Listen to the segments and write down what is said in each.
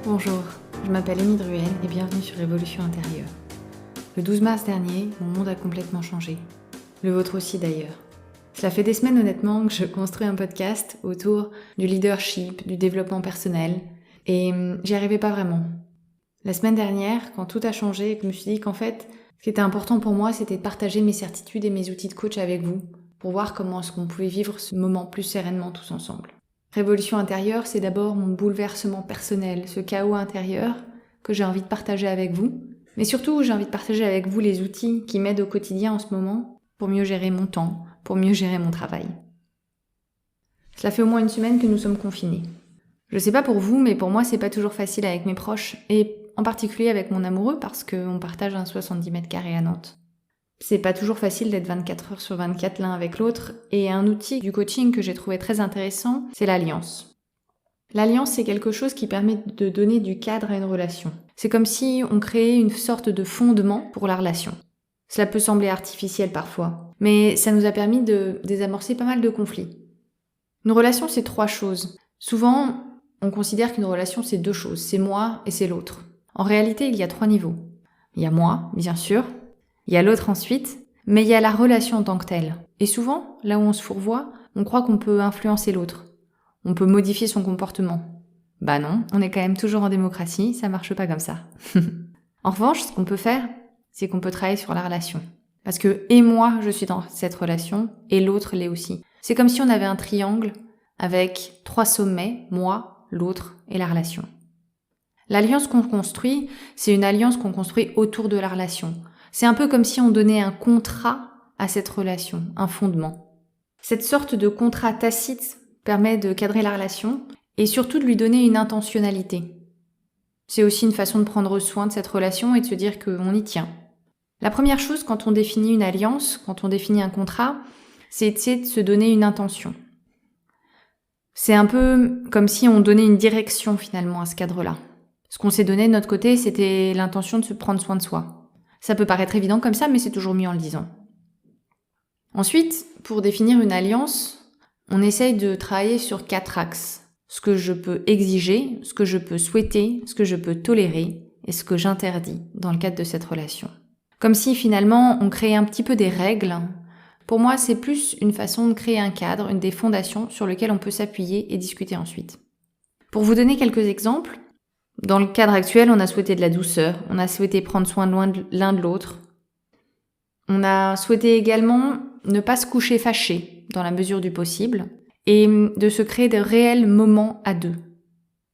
Bonjour, je m'appelle Amy Druel et bienvenue sur Révolution intérieure. Le 12 mars dernier, mon monde a complètement changé. Le vôtre aussi d'ailleurs. Cela fait des semaines honnêtement que je construis un podcast autour du leadership, du développement personnel et j'y arrivais pas vraiment. La semaine dernière, quand tout a changé, je me suis dit qu'en fait, ce qui était important pour moi, c'était de partager mes certitudes et mes outils de coach avec vous pour voir comment est-ce qu'on pouvait vivre ce moment plus sereinement tous ensemble. Révolution intérieure, c'est d'abord mon bouleversement personnel, ce chaos intérieur que j'ai envie de partager avec vous. Mais surtout, j'ai envie de partager avec vous les outils qui m'aident au quotidien en ce moment pour mieux gérer mon temps, pour mieux gérer mon travail. Cela fait au moins une semaine que nous sommes confinés. Je sais pas pour vous, mais pour moi, c'est pas toujours facile avec mes proches, et en particulier avec mon amoureux parce qu'on partage un 70 mètres carrés à Nantes. C'est pas toujours facile d'être 24 heures sur 24 l'un avec l'autre, et un outil du coaching que j'ai trouvé très intéressant, c'est l'alliance. L'alliance, c'est quelque chose qui permet de donner du cadre à une relation. C'est comme si on créait une sorte de fondement pour la relation. Cela peut sembler artificiel parfois, mais ça nous a permis de désamorcer pas mal de conflits. Une relation, c'est 3 choses. Souvent, on considère qu'une relation, c'est 2 choses, c'est moi et c'est l'autre. En réalité, il y a 3 niveaux. Il y a moi, bien sûr. Il y a l'autre ensuite, mais il y a la relation en tant que telle. Et souvent, là où on se fourvoie, on croit qu'on peut influencer l'autre. On peut modifier son comportement. Bah non, on est quand même toujours en démocratie, ça marche pas comme ça. En revanche, ce qu'on peut faire, c'est qu'on peut travailler sur la relation. Parce que, et moi, je suis dans cette relation, et l'autre l'est aussi. C'est comme si on avait un triangle avec 3 sommets, moi, l'autre et la relation. L'alliance qu'on construit, c'est une alliance qu'on construit autour de la relation. C'est un peu comme si on donnait un contrat à cette relation, un fondement. Cette sorte de contrat tacite permet de cadrer la relation et surtout de lui donner une intentionnalité. C'est aussi une façon de prendre soin de cette relation et de se dire qu'on y tient. La première chose quand on définit une alliance, quand on définit un contrat, c'est essayer de se donner une intention. C'est un peu comme si on donnait une direction finalement à ce cadre-là. Ce qu'on s'est donné de notre côté, c'était l'intention de se prendre soin de soi. Ça peut paraître évident comme ça, mais c'est toujours mieux en le disant. Ensuite, pour définir une alliance, on essaye de travailler sur 4 axes. Ce que je peux exiger, ce que je peux souhaiter, ce que je peux tolérer et ce que j'interdis dans le cadre de cette relation. Comme si finalement on créait un petit peu des règles. Pour moi, c'est plus une façon de créer un cadre, des fondations sur lesquelles on peut s'appuyer et discuter ensuite. Pour vous donner quelques exemples, dans le cadre actuel, on a souhaité de la douceur, on a souhaité prendre soin l'un de l'autre. On a souhaité également ne pas se coucher fâché dans la mesure du possible et de se créer de réels moments à 2.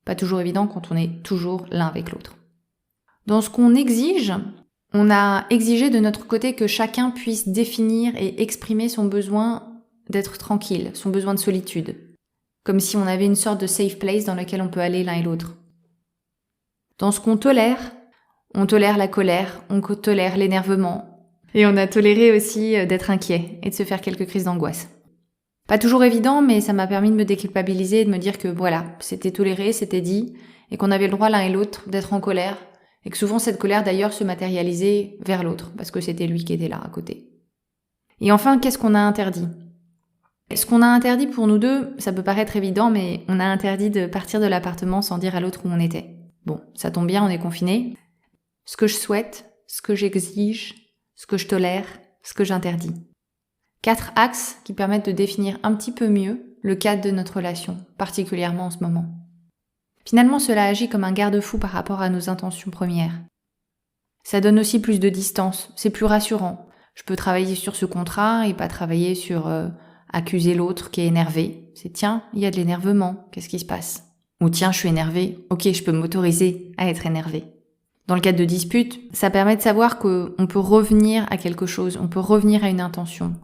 Pas toujours évident quand on est toujours l'un avec l'autre. Dans ce qu'on exige, on a exigé de notre côté que chacun puisse définir et exprimer son besoin d'être tranquille, son besoin de solitude. Comme si on avait une sorte de safe place dans lequel on peut aller l'un et l'autre. Dans ce qu'on tolère, on tolère la colère, on tolère l'énervement. Et on a toléré aussi d'être inquiet et de se faire quelques crises d'angoisse. Pas toujours évident, mais ça m'a permis de me déculpabiliser et de me dire que voilà, c'était toléré, c'était dit, et qu'on avait le droit l'un et l'autre d'être en colère, et que souvent cette colère d'ailleurs se matérialisait vers l'autre, parce que c'était lui qui était là à côté. Et enfin, qu'est-ce qu'on a interdit ? Ce qu'on a interdit pour nous deux, ça peut paraître évident, mais on a interdit de partir de l'appartement sans dire à l'autre où on était. Bon, ça tombe bien, on est confinés. Ce que je souhaite, ce que j'exige, ce que je tolère, ce que j'interdis. 4 axes qui permettent de définir un petit peu mieux le cadre de notre relation, particulièrement en ce moment. Finalement, cela agit comme un garde-fou par rapport à nos intentions premières. Ça donne aussi plus de distance, c'est plus rassurant. Je peux travailler sur ce contrat et pas travailler sur accuser l'autre qui est énervé. C'est tiens, il y a de l'énervement, qu'est-ce qui se passe ? Ou tiens, je suis énervé, ok, je peux m'autoriser à être énervé. Dans le cadre de disputes, ça permet de savoir qu'on peut revenir à quelque chose, on peut revenir à une intention.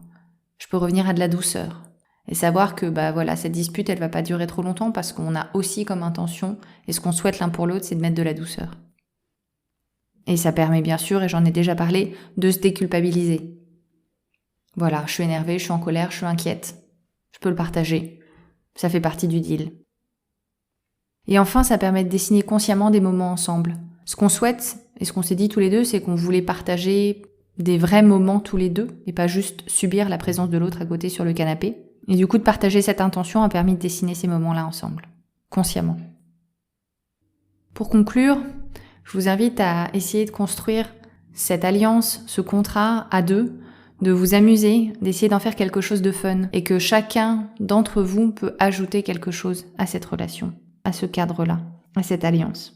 Je peux revenir à de la douceur. Et savoir que cette dispute, elle va pas durer trop longtemps parce qu'on a aussi comme intention, et ce qu'on souhaite l'un pour l'autre, c'est de mettre de la douceur. Et ça permet bien sûr, et j'en ai déjà parlé, de se déculpabiliser. Voilà, je suis énervée, je suis en colère, je suis inquiète. Je peux le partager. Ça fait partie du deal. Et enfin, ça permet de dessiner consciemment des moments ensemble. Ce qu'on souhaite, et ce qu'on s'est dit tous les deux, c'est qu'on voulait partager des vrais moments tous les deux, et pas juste subir la présence de l'autre à côté sur le canapé. Et du coup, de partager cette intention a permis de dessiner ces moments-là ensemble, consciemment. Pour conclure, je vous invite à essayer de construire cette alliance, ce contrat à deux, de vous amuser, d'essayer d'en faire quelque chose de fun et que chacun d'entre vous peut ajouter quelque chose à cette relation, à ce cadre-là, à cette alliance.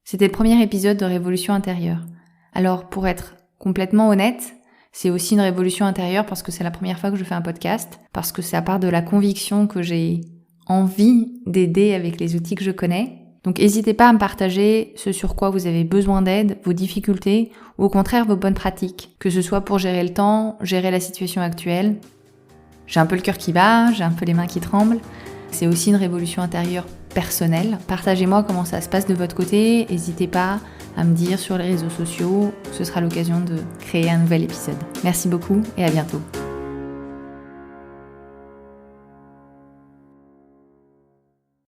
C'était le premier épisode de Révolution intérieure. Alors pour être complètement honnête, c'est aussi une révolution intérieure parce que c'est la première fois que je fais un podcast, parce que ça part de la conviction que j'ai envie d'aider avec les outils que je connais. Donc n'hésitez pas à me partager ce sur quoi vous avez besoin d'aide, vos difficultés, ou au contraire vos bonnes pratiques, que ce soit pour gérer le temps, gérer la situation actuelle. J'ai un peu le cœur qui bat, j'ai un peu les mains qui tremblent. C'est aussi une révolution intérieure personnelle. Partagez-moi comment ça se passe de votre côté, n'hésitez pas à me dire sur les réseaux sociaux, ce sera l'occasion de créer un nouvel épisode. Merci beaucoup et à bientôt.